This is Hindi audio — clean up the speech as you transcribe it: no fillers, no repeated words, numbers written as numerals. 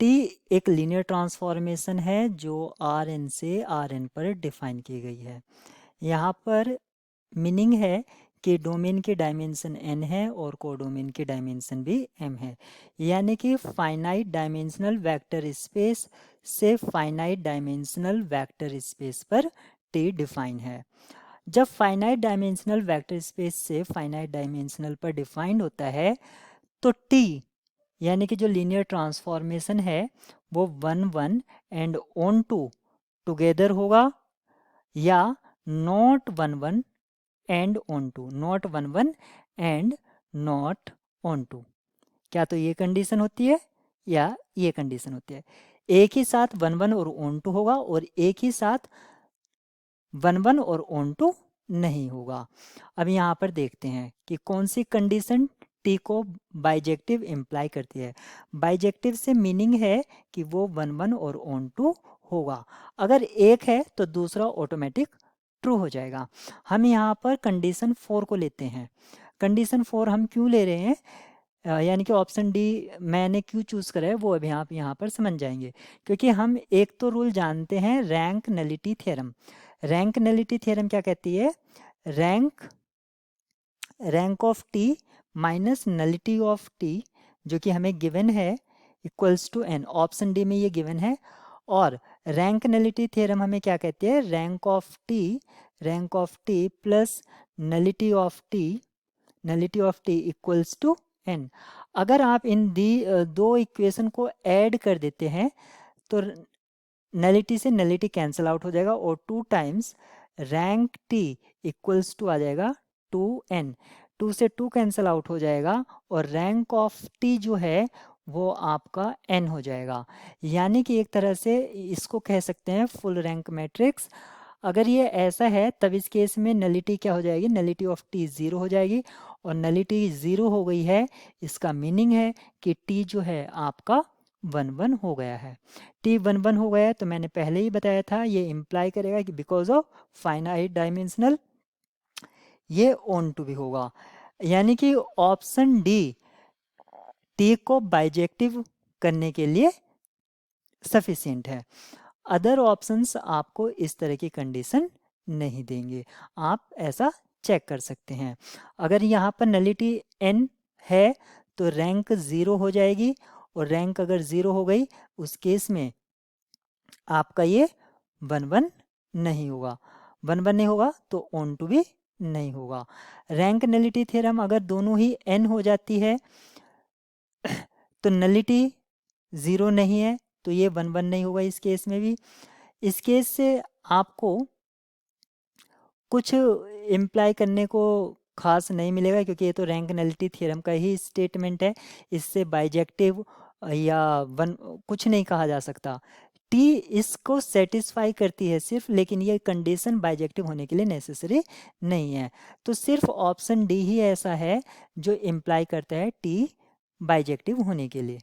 टी एक लीनियर ट्रांसफॉर्मेशन है जो आर एन से आर एन पर डिफाइन की गई है। यहाँ पर मीनिंग है कि डोमेन की डायमेंशन n है और कोडोमेन की डायमेंशन भी m है, यानी कि फाइनाइट डायमेंशनल वेक्टर स्पेस से फाइनाइट डायमेंशनल वेक्टर स्पेस पर t डिफाइन है। जब फाइनाइट डायमेंशनल वेक्टर स्पेस से फाइनाइट डायमेंशनल पर डिफाइंड होता है तो t यानी कि जो लीनियर ट्रांसफॉर्मेशन है वो 1 1 एंड ऑन टू टुगेदर होगा, या not 1 1 and on two, not 1 1 and not on two. क्या तो ये कंडीशन होती है या ये कंडीशन होती है। एक ही साथ 1 1 और ऑन टू होगा और एक ही साथ 1 1 और ऑन टू नहीं होगा। अब यहाँ पर देखते हैं कि कौन सी कंडीशन टी को बाइजेक्टिव इम्प्लाई करती है। बाइजेक्टिव से मीनिंग है कि वो 1 1 और ऑन टू होगा। अगर एक है तो दूसरा ऑटोमेटिक ट्रू हो जाएगा। हम यहाँ पर कंडीशन 4 को लेते हैं। कंडीशन 4 हम क्यों ले रहे हैं, यानी कि ऑप्शन डी मैंने क्यों चूज़ करा है वो अभी आप यहाँ पर समझ जाएंगे। क्योंकि हम एक तो रूल जानते हैं rank nullity theorem. Rank nullity theorem क्या कहती है, rank of T minus nullity of T जो कि हमें गिवन है equals to N. Option D में ये गिवन है। और रैंक नलिटी थ्योरम हमें क्या कहती है, rank of T plus nullity of T equals to N. अगर आप इन दो इक्वेशन को ऐड कर देते हैं तो नलिटी से नलिटी कैंसिल आउट हो जाएगा और 2 times rank T equals to आ जाएगा 2n। 2 से 2 कैंसिल आउट हो जाएगा और रैंक ऑफ टी जो है वो आपका n हो जाएगा। यानी कि एक तरह से इसको कह सकते हैं फुल रैंक मैट्रिक्स। अगर ये ऐसा है तब इस केस में नलिटी क्या हो जाएगी, नलिटी ऑफ टी 0 हो जाएगी। और नलिटी 0 हो गई है, इसका मीनिंग है कि टी जो है आपका 1 1 हो गया है। टी 1 1 हो गया है तो मैंने पहले ही बताया था ये इम्प्लाई करेगा कि बिकॉज ऑफ फाइनाइट डायमेंशनल ये ऑन टू भी होगा। यानी कि ऑप्शन डी टी को बाइजेक्टिव करने के लिए सफिशिएंट है। अदर ऑप्शंस आपको इस तरह की कंडीशन नहीं देंगे, आप ऐसा चेक कर सकते हैं। अगर यहाँ पर नलिटी n है तो रैंक 0 हो जाएगी और रैंक अगर 0 हो गई उस केस में आपका ये 1 1 नहीं होगा। 1 1 नहीं होगा तो ऑन टू भी नहीं होगा। रैंक नलिटी थ्योरम अगर दोनों ही n हो जाती है तो नलिटी 0 नहीं है तो ये 1 1 नहीं होगा इस केस में भी। इस केस से आपको कुछ इम्प्लाई करने को खास नहीं मिलेगा क्योंकि ये तो रैंक नलिटी थ्योरम का ही स्टेटमेंट है। इससे बाइजेक्टिव या वन कुछ नहीं कहा जा सकता। टी इसको सेटिस्फाई करती है सिर्फ, लेकिन ये कंडीशन बाइजेक्टिव होने के लिए नेसेसरी नहीं है। तो सिर्फ ऑप्शन डी ही ऐसा है जो इम्प्लाई करता है टी बाइजेक्टिव होने के लिए।